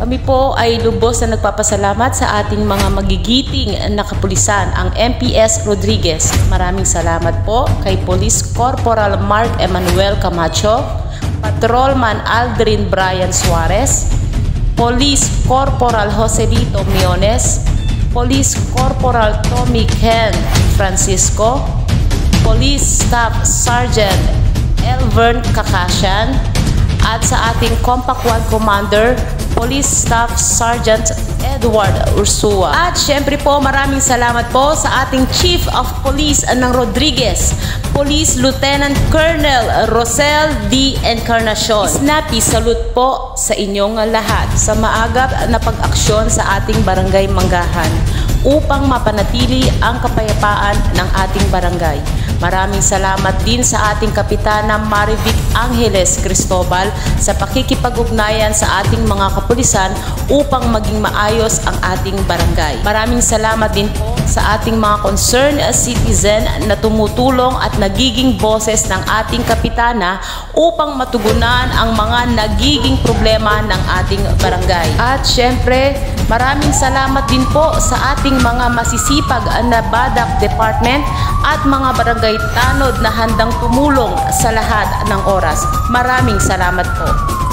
Kami po ay lubos na nagpapasalamat sa ating mga magigiting na kapulisan, ang MPS Rodriguez. Maraming salamat po kay Police Corporal Mark Emmanuel Camacho, Patrolman Aldrin Brian Suarez, Police Corporal Joselito Miones, Police Corporal Tommy Ken Francisco, Police Staff Sergeant Elvern Kakasyan, at sa ating Compact 1 Commander, Police Staff Sergeant Edward Ursua. At syempre po, maraming salamat po sa ating Chief of Police ng Rodriguez, Police Lieutenant Colonel Rosel D. Encarnacion. Snappy salute po sa inyong lahat sa maagap na pag-aksyon sa ating barangay Manggahan upang mapanatili ang kapayapaan ng ating barangay. Maraming salamat din sa ating Kapitana Marivic Angeles Cristobal sa pakikipag-ugnayan sa ating mga kapulisan upang maging maayos ang ating barangay. Maraming salamat din po sa ating mga concerned citizen na tumutulong at nagiging boses ng ating Kapitana upang matugunan ang mga nagiging problema ng ating barangay. At syempre, maraming salamat din po sa ating mga masisipag na BADAC Department at mga barangay tanod na handang tumulong sa lahat ng oras. Maraming salamat po.